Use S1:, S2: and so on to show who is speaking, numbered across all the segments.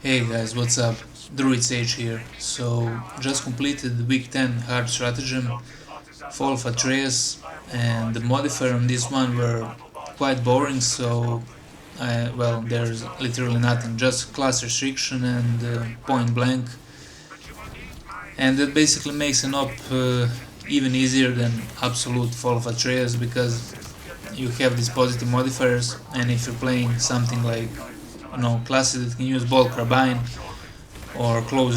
S1: Hey guys, what's up? Druid Sage here. So, just completed week 10 hard stratagem, Fall of Atreus, and the modifier on this one were quite boring, so well, there's literally nothing, just class restriction and point blank, and that basically makes an op even easier than absolute Fall of Atreus because you have these positive modifiers, and if you're playing something like classes that can use bulk carbine or the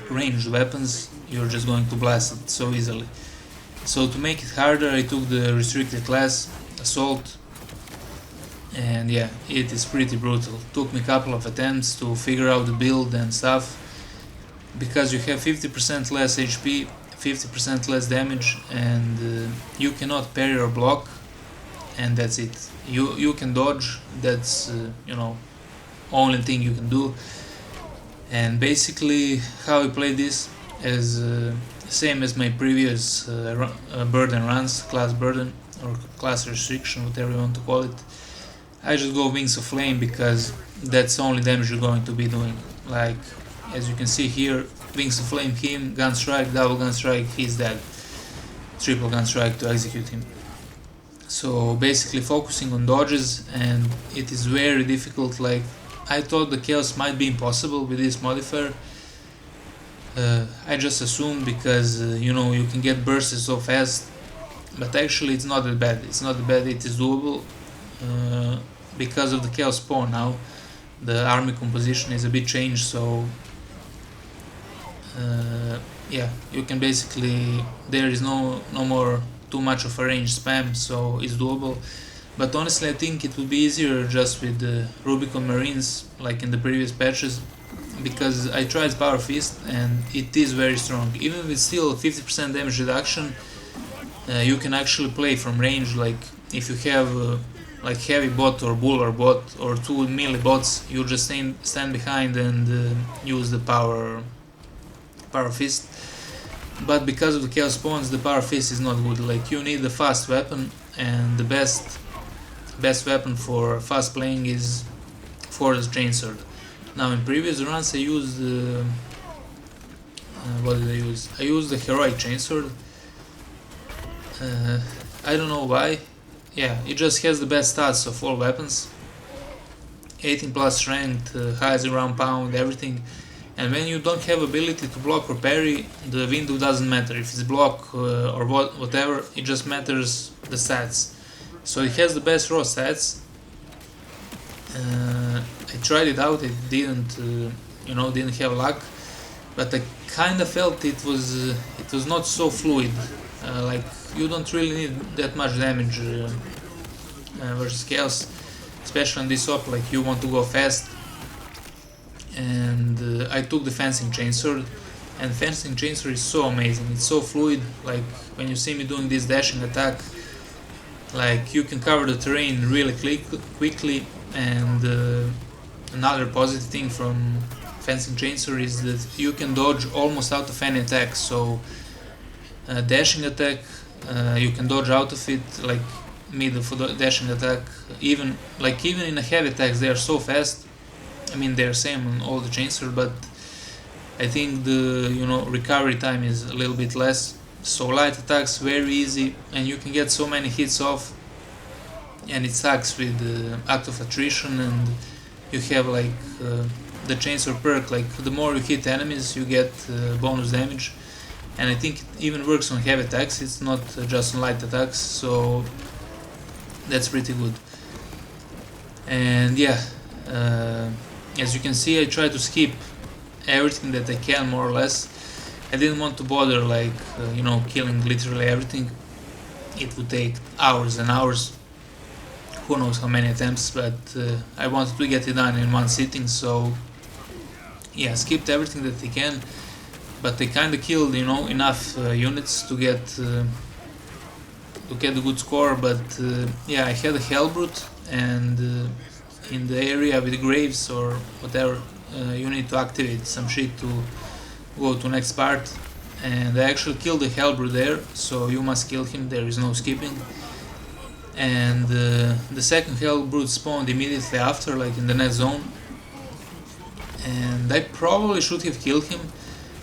S1: ranged weapons, you're just going to blast it so easily. So to make it harder, I took the restricted class assault, and yeah, it is pretty brutal. Took me a couple of attempts to figure out the build and stuff, because you have 50% less HP, 50% less damage, and you cannot parry or block, and that's it. You can dodge, that's only thing you can do. And basically how I play this is same as my previous burden runs, class burden or class restriction, whatever you want to call it. I just go Wings of Flame because that's the only damage you're going to be doing. Like, as you can see here, Wings of Flame him, gun strike, double gun strike, he's dead. Triple gun strike to execute him. So basically focusing on dodges, and it is very difficult. Like, I thought the chaos might be impossible with this modifier. I just assumed because you can get bursted so fast, but actually it's not that bad. It's not that bad. It is doable because of the chaos spawn now. The army composition is a bit changed, so yeah, you can basically, there is no more too much of a range spam, so it's doable. But honestly, I think it would be easier just with the Rubicon Marines, like in the previous patches, because I tried Power Fist and it is very strong. Even with still 50% damage reduction, you can actually play from range. Like, if you have like heavy bot or buller bot or two melee bots, you just stand behind and use the Power Fist. But because of the chaos spawns, the Power Fist is not good. Like, you need a fast weapon, and the best weapon for fast playing is Forest Chainsword. Now in previous runs I used what did I use? I used the Heroic Chainsword. I don't know why. Yeah, it just has the best stats of all weapons. 18 plus strength, highest ground pound, everything. And when you don't have ability to block or parry, the window doesn't matter. If it's block or whatever, it just matters the stats. So it has the best raw stats. I tried it out. It didn't have luck, but I kind of felt it was not so fluid. Like, you don't really need that much damage versus chaos, especially on this op. Like, you want to go fast. And I took the Fencing Chainsword, and Fencing Chainsword is so amazing. It's so fluid. Like, when you see me doing this dashing attack, like, you can cover the terrain really quickly. And another positive thing from Fencing Chainsword is that you can dodge almost out of any attack. So dashing attack, you can dodge out of it, like mid of a dashing attack. Even in a heavy attacks, they are so fast. I mean, they're same on all the Chainsword, but I think the recovery time is a little bit less. So light attacks very easy, and you can get so many hits off. And it sucks with Act of Attrition, and you have like the Chainsword perk. Like, the more you hit enemies, you get bonus damage, and I think it even works on heavy attacks. It's not just on light attacks, so that's pretty good. And yeah. As you can see, I try to skip everything that I can, more or less. I didn't want to bother killing literally everything. It would take hours and hours, who knows how many attempts, but I wanted to get it done in one sitting, so yeah, skipped everything that I can. But I kinda killed enough units to get a good score. But yeah, I had a Hellbrute, and in the area with graves or whatever, you need to activate some shit to go to next part, and I actually killed the Hellbrute there, so you must kill him, there is no skipping. and the second Hell Brute spawned immediately after, like in the next zone, and I probably should have killed him.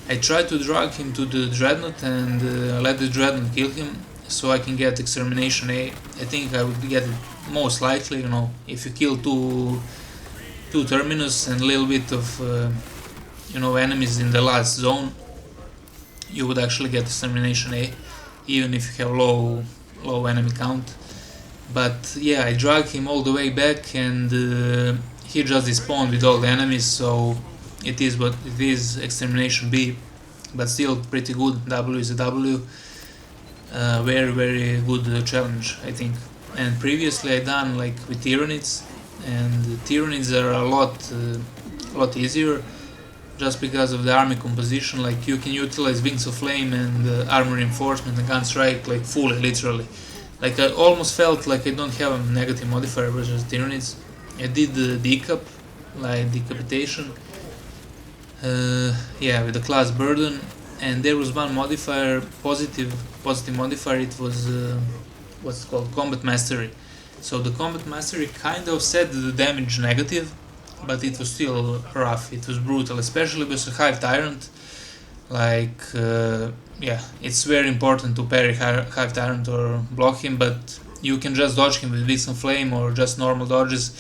S1: I tried to drag him to the Dreadnought and let the Dreadnought kill him so I can get Extermination A. I think I would get it most likely, you know, if you kill two Terminus and a little bit of you know, enemies in the last zone, you would actually get Extermination A, even if you have low enemy count. But yeah, I dragged him all the way back and he just despawned with all the enemies, so it is what it is, Extermination B, but still pretty good. W is a W. Very good challenge, I think. And previously I done like with Tyranids, and Tyranids are a lot easier, just because of the army composition. Like you can utilize Wings of Flame and armor reinforcement and gun strike like fully, literally. Like I almost felt like I don't have a negative modifier versus Tyranids. I did the decap, like decapitation, yeah, with the class burden, and there was one modifier, positive modifier. It was what's it called, combat mastery. So the combat mastery kind of set the damage negative, but it was still rough. It was brutal, especially with a Hive Tyrant. Like yeah, it's very important to parry Hive Tyrant or block him, but you can just dodge him with Vixen Flame or just normal dodges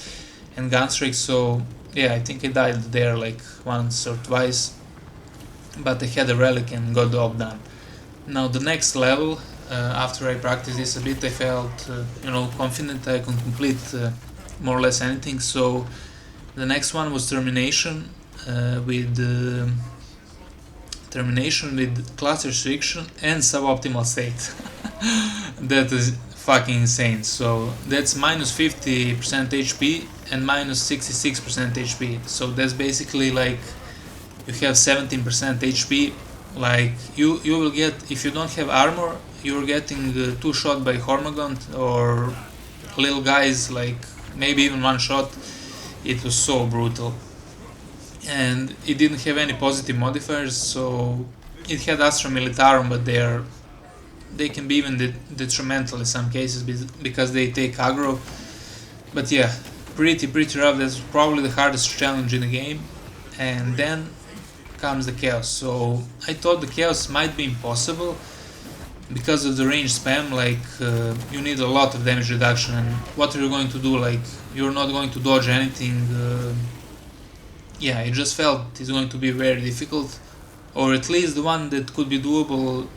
S1: and Gunstrike. So yeah, I think I died there like once or twice, but I had a relic and got the op done. Now the next level, after I practiced this a bit, I felt you know, confident I can complete more or less anything. So the next one was Termination with class restriction and suboptimal state. That is fucking insane. So that's minus 50% HP and minus 66% HP. So that's basically like you have 17% HP. Like you will get, if you don't have armor, you're getting 2 shot by Hormagaunt or little guys, like maybe even 1 shot. It was so brutal. And it didn't have any positive modifiers, so it had Astra Militarum, but they can be even detrimental in some cases because they take aggro. But yeah, pretty rough. That's probably the hardest challenge in the game. And then comes the Chaos. So I thought the Chaos might be impossible because of the range spam. Like you need a lot of damage reduction, and what are you going to do? Like you're not going to dodge anything. Yeah, I just felt it's going to be very difficult, or at least the one that could be doable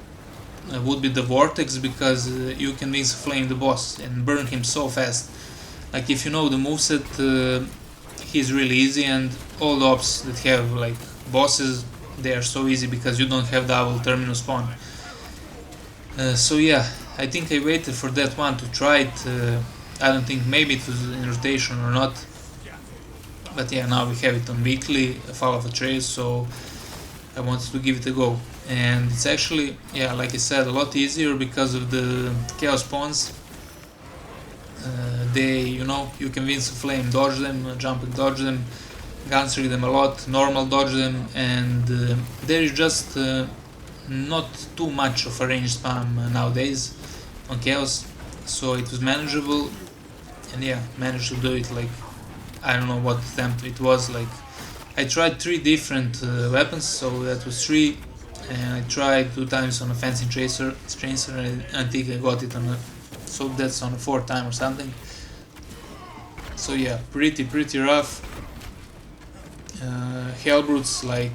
S1: would be the Vortex, because you can Wings of Flame the boss and burn him so fast. Like if you know the moveset, he's really easy, and all the ops that have like bosses, they are so easy because you don't have double terminus spawn. So yeah, I think I waited for that one to try it. I don't think, maybe it was in rotation or not. But yeah, now we have it on weekly, Fall of Atreus, so I wanted to give it a go. And it's actually, yeah, like I said, a lot easier because of the Chaos spawns. They, you know, you can Wings of Flame dodge them, jump and dodge them, Gunstrike them a lot, normal dodge them, and there is just not too much of a range spam nowadays on Chaos, so it was manageable. And yeah, managed to do it. Like I don't know what attempt it was. Like I tried 3 different weapons, so that was 3, and I tried 2 times on a Fencing Tracer, and I think I got it on a, so that's on a 4th time or something. So yeah, pretty rough. Hellbrutes, like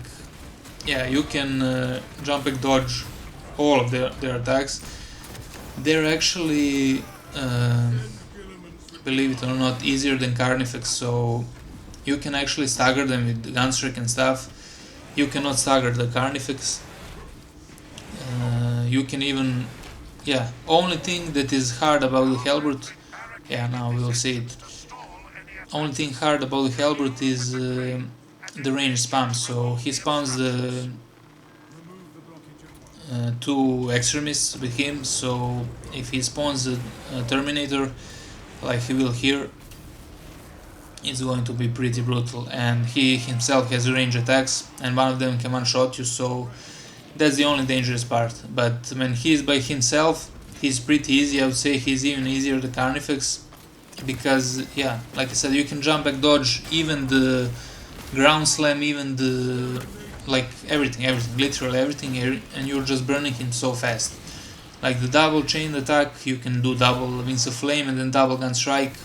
S1: yeah, you can jump and dodge all of their attacks. They're actually believe it or not, easier than Carnifex, so you can actually stagger them with Gunstrike and stuff. You cannot stagger the Carnifex. You can even, yeah, only thing that is hard about the Hellbrute, yeah, now we will see it. Only thing hard about the Hellbrute is the range spam. So he spawns the 2 extremists with him, so if he spawns a Terminator like he will here, it's going to be pretty brutal. And he himself has range attacks, and one of them can one-shot you, so that's the only dangerous part. But when he is by himself, he's pretty easy. I would say he's even easier than Carnifex, because yeah, like I said, you can jump back dodge even the ground slam, even the like everything, literally everything, and you're just burning him so fast. Like the double chain attack, you can do double Wings of Flame and then double gun strike,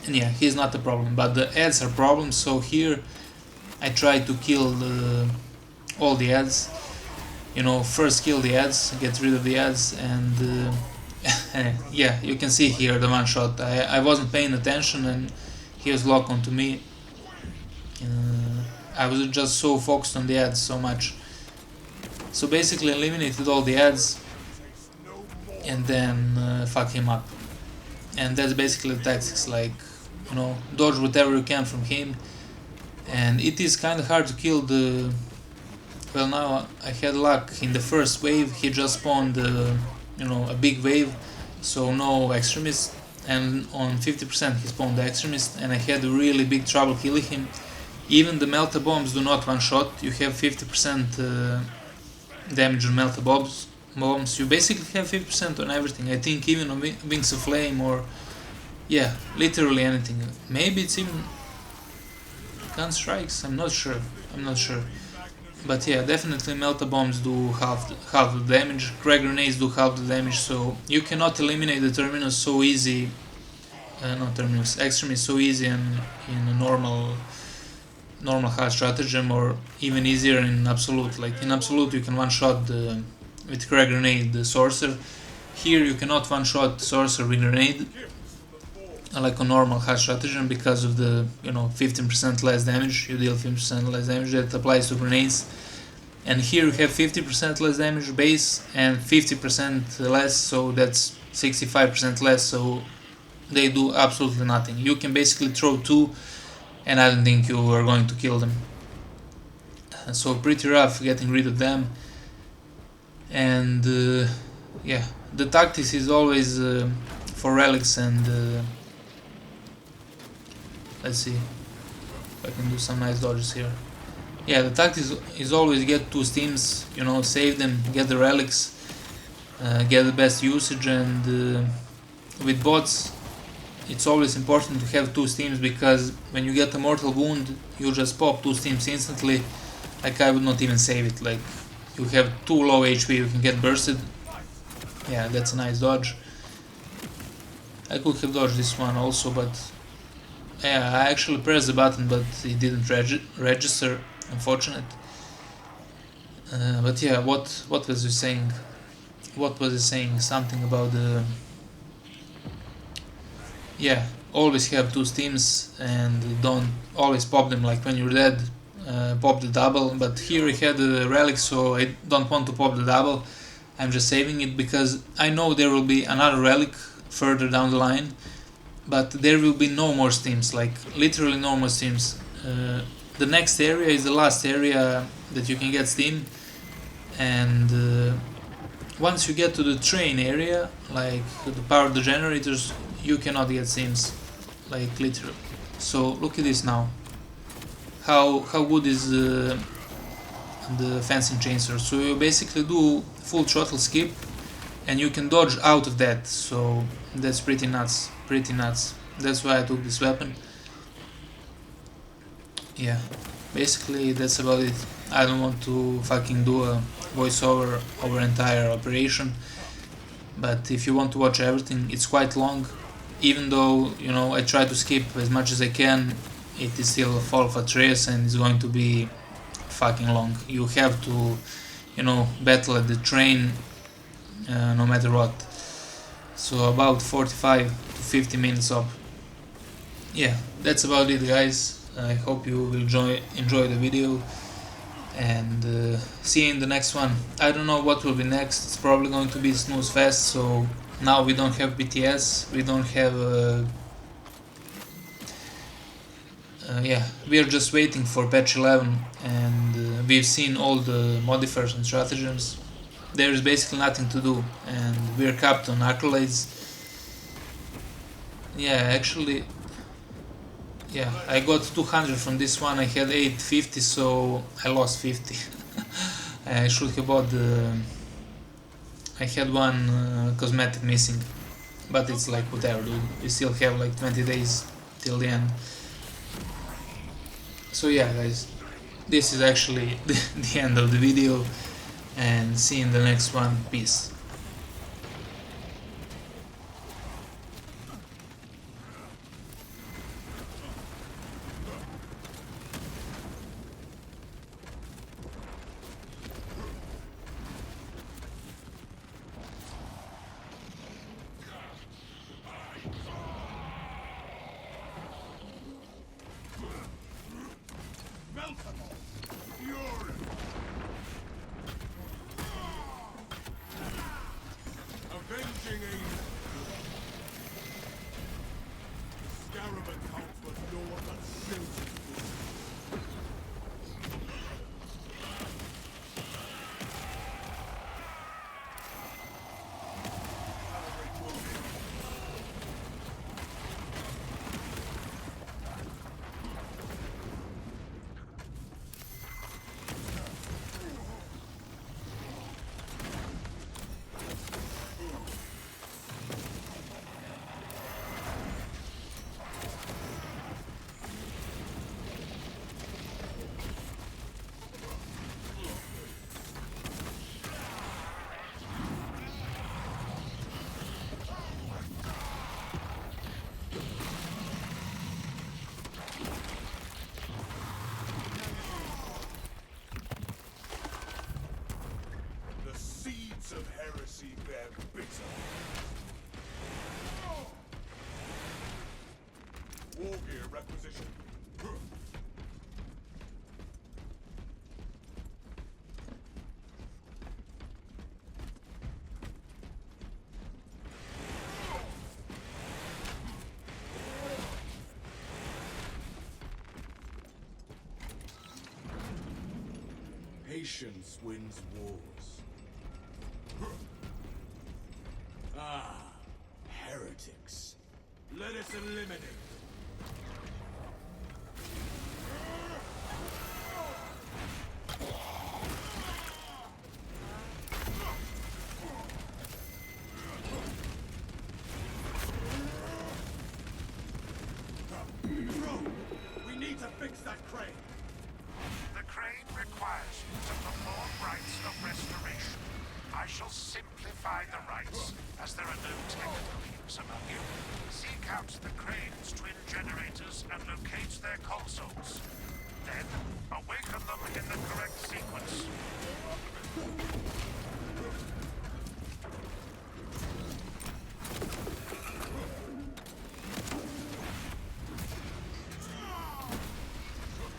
S1: and yeah, he's not a problem. But the ads are problems. So here I try to kill all the ads. You know, first kill the ads, get rid of the ads, and yeah, you can see here the one shot. I wasn't paying attention and he was locked onto me. I was just so focused on the ads so much. So basically eliminated all the ads and then fuck him up. And that's basically the tactics, like, you know, dodge whatever you can from him. And it is kind of hard to kill the... Well, now I had luck in the first wave, he just spawned, you know, a big wave, so no extremist. And on 50% he spawned the extremist, and I had really big trouble killing him. Even the melta bombs do not one shot. You have 50% damage on melta bombs. You basically have 50% on everything. I think even on Wings of Flame, or yeah, literally anything. Maybe it's even gun strikes. I'm not sure. But yeah, definitely melta bombs do half the damage. Crack grenades do half the damage. So you cannot eliminate the terminus so easy. Not terminus, extremist so easy in a normal hard stratagem, or even easier in absolute. Like in absolute you can one shot with crack grenade the sorcerer. Here you cannot one shot sorcerer with grenade like a normal hard stratagem, because of the, you know, 15% less damage. You deal 15% less damage that applies to grenades, and here you have 50% less damage base and 50% less, so that's 65% less. So they do absolutely nothing. You can basically throw two and I don't think you are going to kill them. So pretty rough getting rid of them. And yeah, the tactics is always for relics and let's see if I can do some nice dodges here. Yeah, the tactics is always get two steams, you know, save them, get the relics, get the best usage. And with bots it's always important to have two steams, because when you get a mortal wound you just pop two steams instantly. Like I would not even save it. Like you have too low HP, you can get bursted. Yeah, that's a nice dodge. I could have dodged this one also, but yeah, I actually pressed the button but it didn't register, unfortunate. But yeah, what was he saying? Something about the... Yeah, always have two steams and don't always pop them. Like when you're dead, pop the double. But here I had a relic, so I don't want to pop the double. I'm just saving it because I know there will be another relic further down the line, but there will be no more steams, like literally no more steams. The next area is the last area that you can get steam, and once you get to the train area, like the power of the generators, you cannot get steams, like literally. So look at this now. How good is the fencing chainsaw? So you basically do full throttle skip and you can dodge out of that, so that's pretty nuts. That's why I took this weapon. Yeah, basically that's about it. I don't want to fucking do a voiceover over entire operation, but if you want to watch everything, it's quite long. Even though, you know, I try to skip as much as I can, it is still a Fall of Atreus and it's going to be fucking long. You have to, you know, battle at the train no matter what. So about 45 to 50 minutes up. Yeah, that's about it, guys. I hope you will enjoy the video, and see you in the next one. I don't know what will be next. It's probably going to be Snooze Fest. So now we don't have BTS, we don't have yeah, we are just waiting for patch 11, and we've seen all the modifiers and stratagems. There is basically nothing to do, and we are capped on accolades. Yeah, actually, yeah, I got 200 from this one. I had 850, so I lost 50. I should have bought I had one cosmetic missing, but it's like whatever, dude. We still have like 20 days till the end. So yeah, guys, this is actually the end of the video, and see you in the next one. Peace.
S2: Avenging angel. Scarab accounts for no other shelter. The seeds of heresy bear bitter. War gear requisition. Patience wins wars. Ah, heretics. Let us eliminate them. Bro, we need to fix that crane.
S3: The crane requires you to perform rites of restoration. I shall simplify the rites, as there are no technical use among you. Seek out the crane's twin generators and locate their consoles. Then, awaken them in the correct sequence.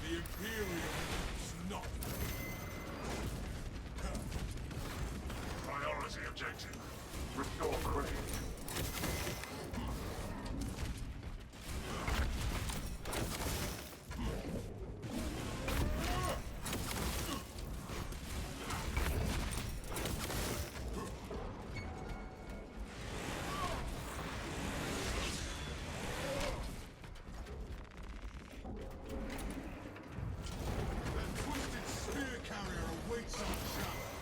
S2: The Imperium is not.
S3: Priority objective. Restore crane.
S2: That twisted spear carrier awaits our challenge.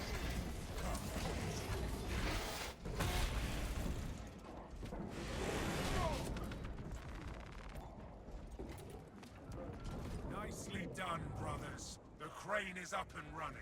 S3: Nicely done, brothers. The crane is up and running.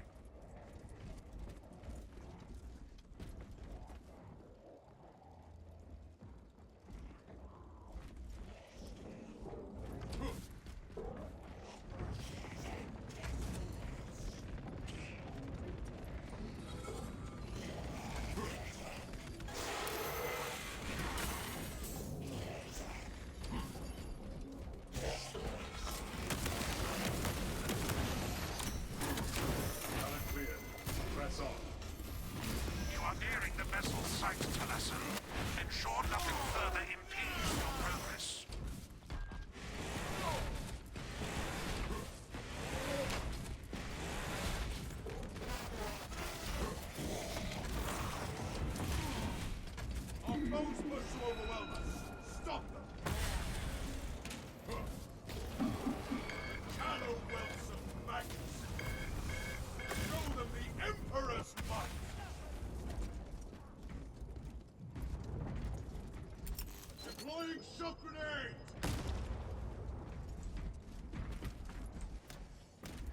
S2: Shock grenade!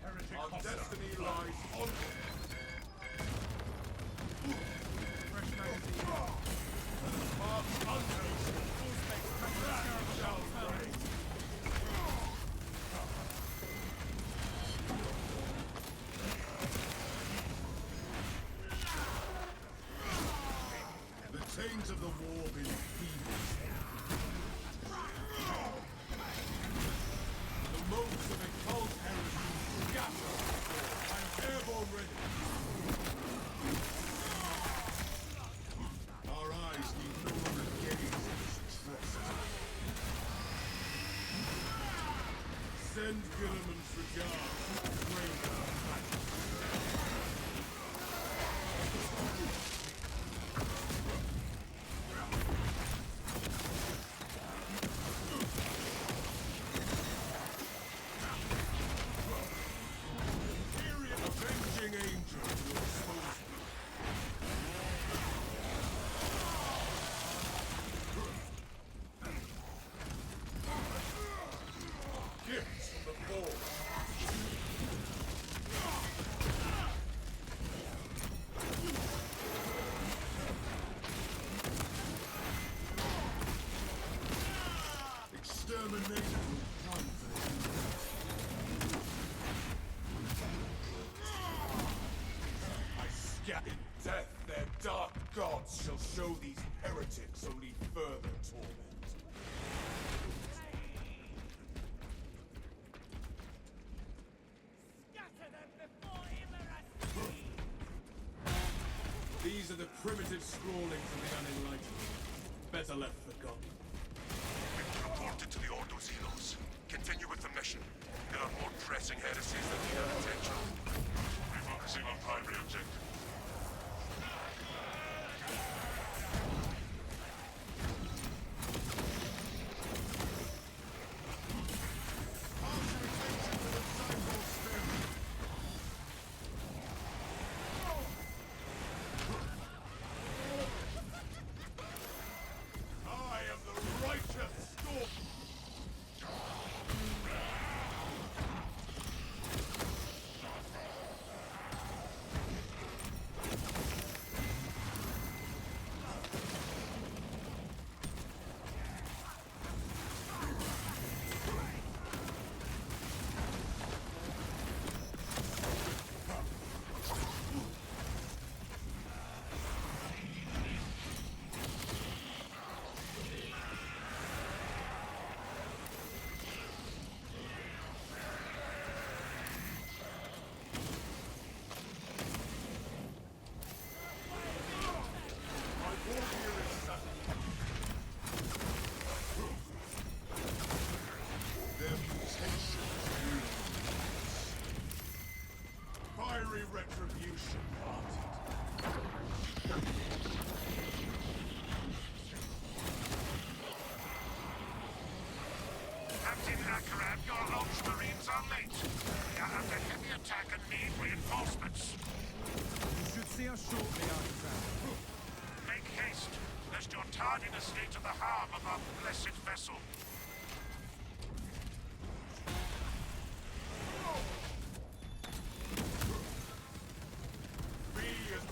S4: Heretic
S2: Our
S4: hostile.
S2: destiny lies on
S4: Fresh magazine.
S2: marks untasted.
S4: Full space.
S2: That shall reign. The chains of the war been feeble. The motes of a cult heresy scatter. I'm airborne ready. Our eyes need no longer gaze at this atrocity. Send Gilliman's regards. Traitor. Avenging angel will expose me. Gifts from the Forge. Exterminator will come for I scat in death, their dark gods shall show these heretics only further torment.
S5: Scatter them before Ilarus!
S2: These are the primitive scrawlings of the unenlightened. Better left forgotten.
S3: Reported to the Ordo Zelos. Continue with the mission. There are more pressing heresies that need our attention. Refocusing on primary objective.
S2: I am the righteous storm. My war gear is settled. Their mutations will fiery retribution granted.
S3: Captain Aggravated, your Ultramarines are late. We are under heavy attack and need reinforcements.
S4: You should see us shortly after that.
S3: Make haste, lest your tardiness lead to the harm of our blessed vessel.
S2: Be as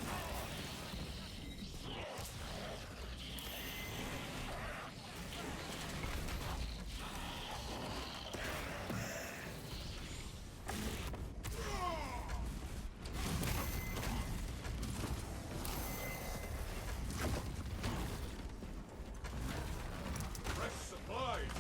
S2: fresh supplies.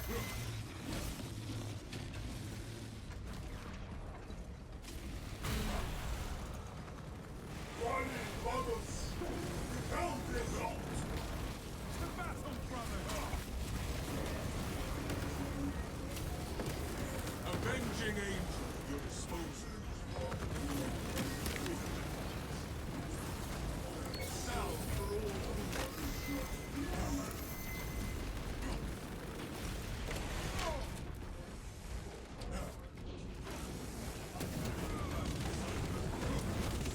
S4: To battle, brothers!
S2: Avenging angel at your disposal. Salve for all.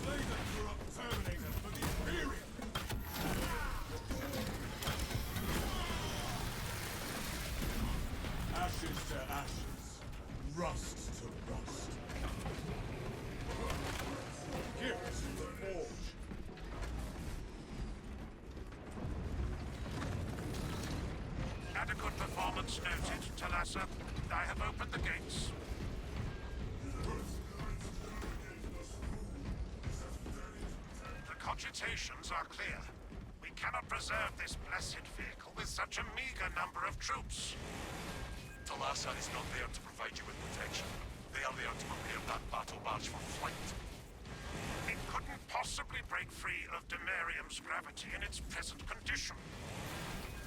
S2: Slay the corrupt Terminator for the Imperium! Ashes to ashes, rust to rust. Gifts to the forge.
S3: Adequate performance noted, Talassa. I have opened the gates. The cogitations are clear. We cannot preserve this blessed vehicle with such a meager number of troops.
S6: Talassa is not there to provide you with protection. They are there to prepare that battle barge for flight.
S3: It couldn't possibly break free of Demarium's gravity in its present condition.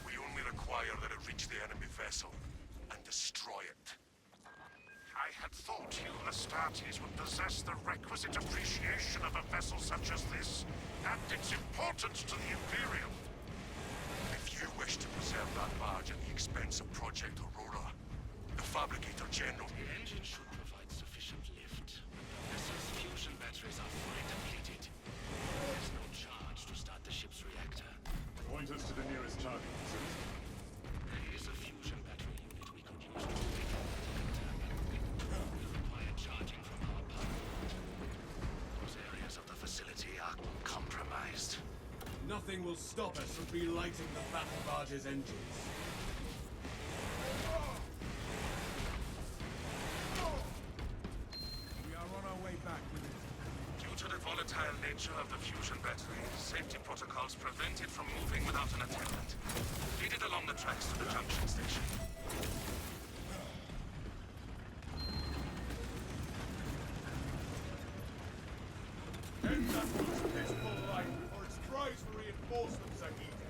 S6: We only require that it reach the enemy vessel and destroy it.
S3: I had thought you Astartes would possess the requisite appreciation of a vessel such as this, and its importance to the Imperium.
S6: If you wish to preserve that barge at the expense of Project Aurora, the Fabricator General...
S7: The engine should provide sufficient lift. The vessel's fusion batteries are fully depleted. There's no charge to start the ship's reactor.
S2: Point us to the nearest target.
S7: There is a fusion battery unit we could use to awaken the reactor. We require charging from our power. Those areas of the facility are compromised.
S2: Nothing will stop us from relighting the battle barge's engines.
S4: We are on our way back with it.
S6: Due to the volatile nature of the fusion battery, safety protocols prevent it from moving without an attendant. Lead it along the tracks to the junction station.
S2: End that those piss-full light before its cries for reinforcements are heeded.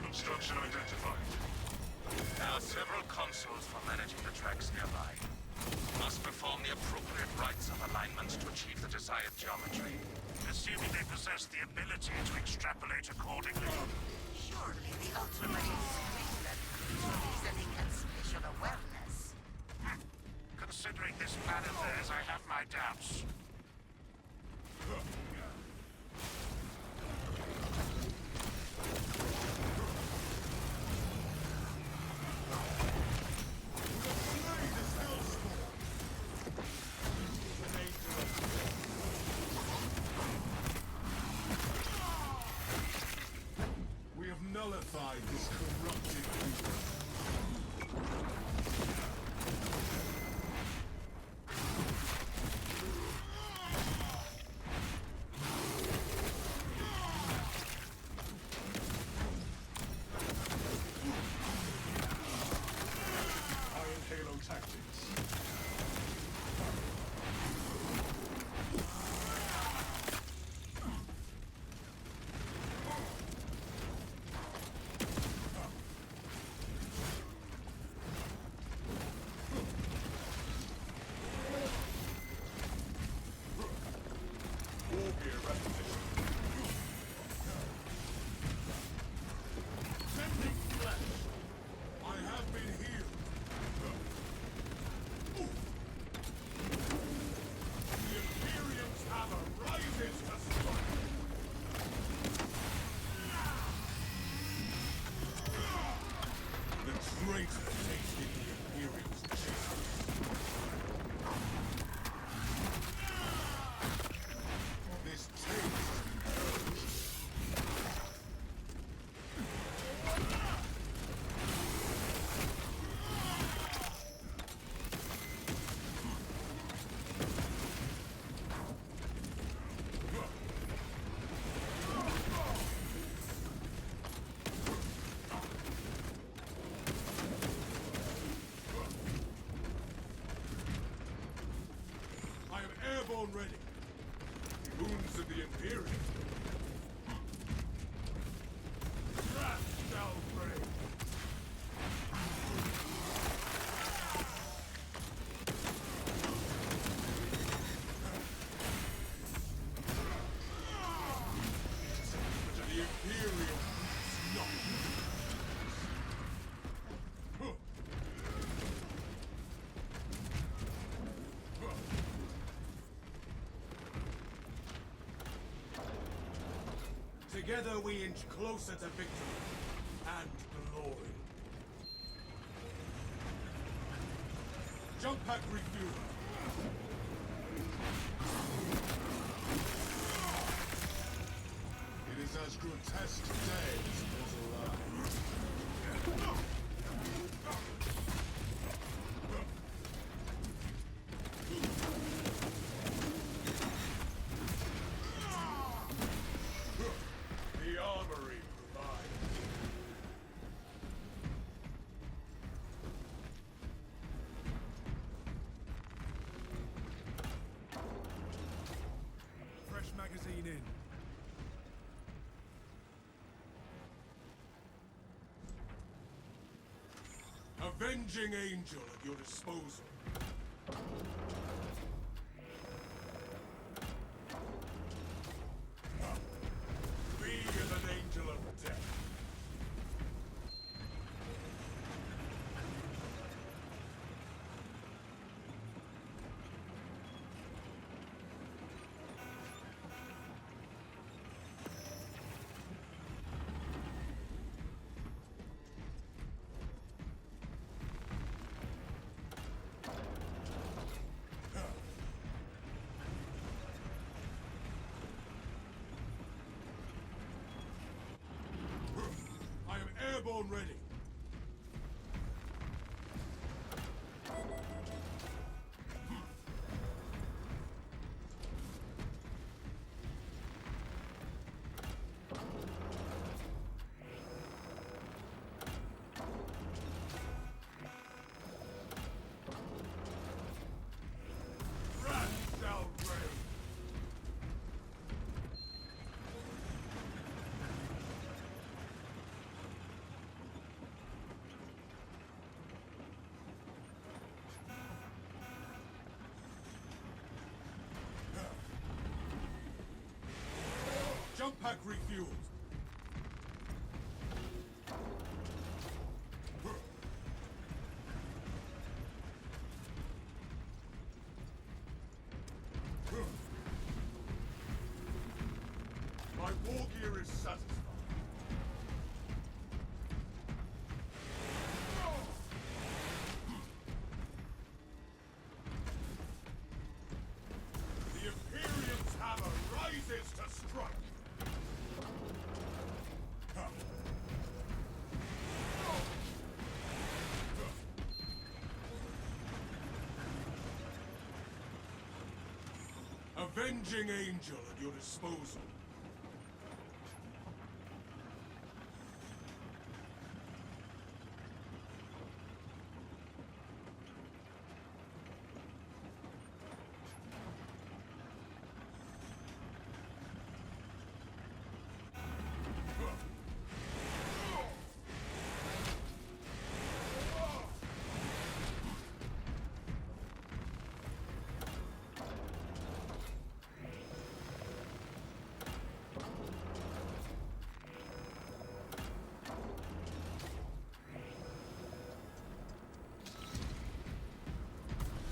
S6: Obstruction identified.
S3: There are several consoles for managing the tracks nearby. Must perform the appropriate rites of alignment to achieve the desired geometry. Assuming they possess the ability to extrapolate accordingly.
S8: Surely the ultimate screenlet for reasoning and spatial awareness.
S3: Considering this plan of theirs, I have my doubts.
S2: Blade is still strong. An angel of we have nullified this corrupted evil. Iron Halo tactics. with the Imperium. Wrath shall reign. The Imperium is not. Together we inch closer to victory and glory. Jump pack refuel. It is as grotesque today as it was alive. The armory provides.
S4: Fresh magazine in.
S2: Avenging angel at your disposal. Be an angel of death. I am airborne ready. Wrath shall reign. Jump pack refueled. My war gear is satisfied. The Imperium's hammer rises to strike. Avenging angel at your disposal.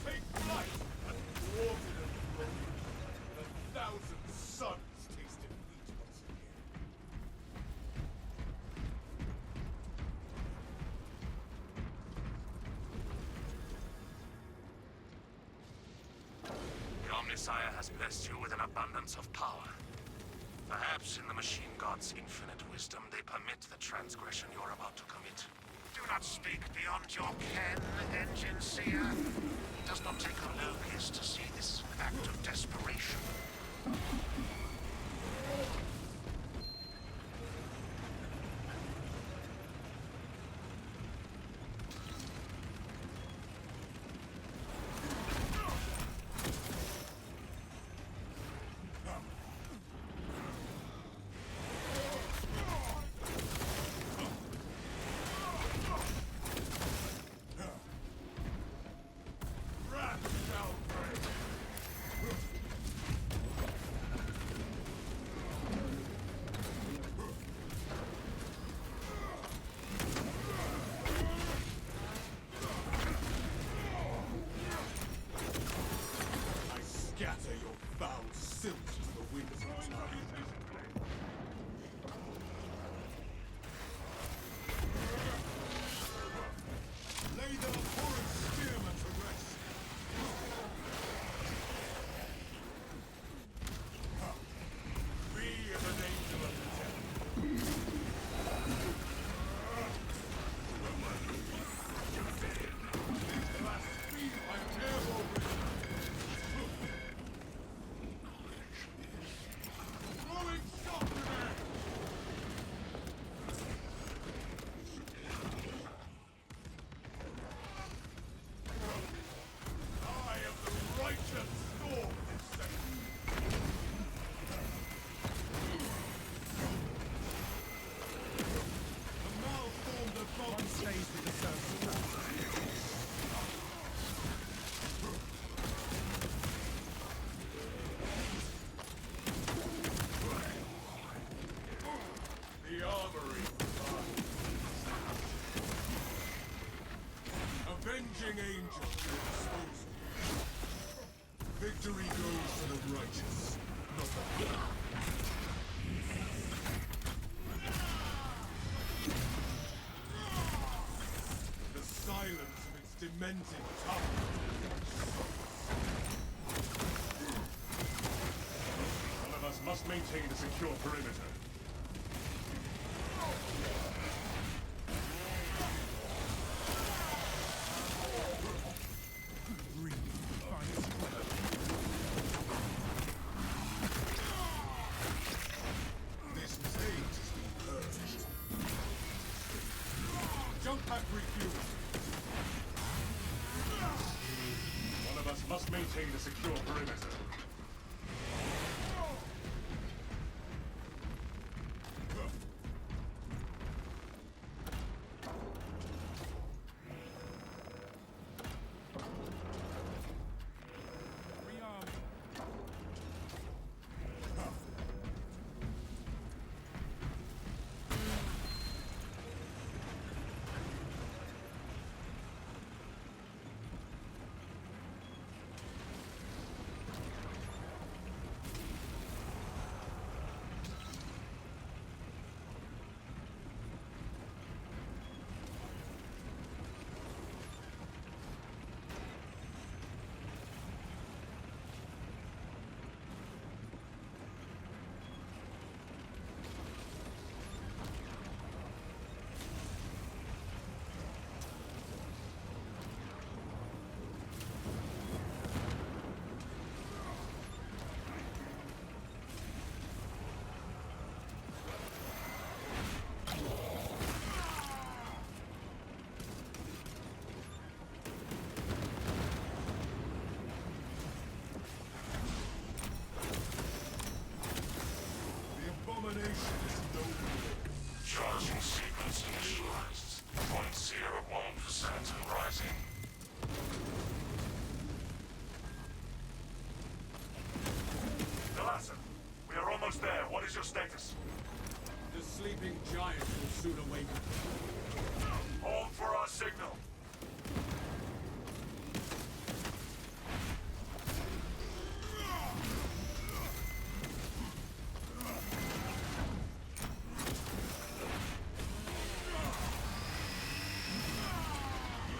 S2: Take flight and thwarted and broken. And 1,000 suns taste defeat once again.
S6: The Omnissiah has blessed you with an abundance of power. Perhaps in the machine god's infinite wisdom, they permit the transgression you're about to commit.
S3: Do not speak beyond your ken, Engine Seer. It does not take a locust to see this act of desperation.
S2: danger to your disposal. Victory goes to the righteous, not the wicked. The silence of its demented tongue.
S6: One of us must maintain a secure perimeter.
S2: This taint has been purged. Jump pack refueled.
S6: One of us must maintain a secure perimeter.
S4: Rearming.
S2: Abomination is no more.
S6: Charging sequence initialized. 0.01% and rising. Dalassa, we are almost there. What is your status?
S2: The sleeping giant will soon awaken.
S6: Hold for our signal.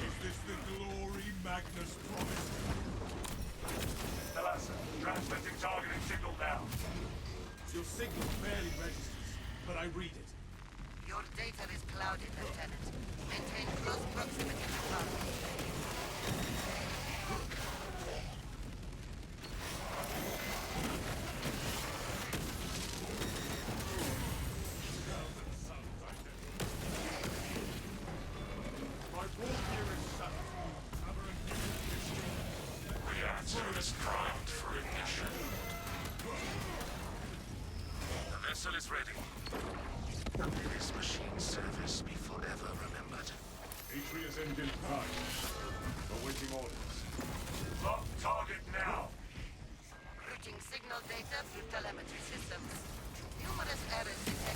S2: Is this the glory Magnus promised?
S6: Dalassa, transmitting targeting signal now.
S2: Your signal barely registers, but I read it.
S8: Your data is clouded, Lieutenant. Maintain close proximity to target.
S2: My war gear is set. Cover and mission.
S6: Reactor is primed for ignition. The vessel is ready. May this machine's service be forever remembered.
S2: Atreus engine prime. Awaiting orders.
S6: Lock target now.
S8: Routing signal data through telemetry systems. Numerous errors detected.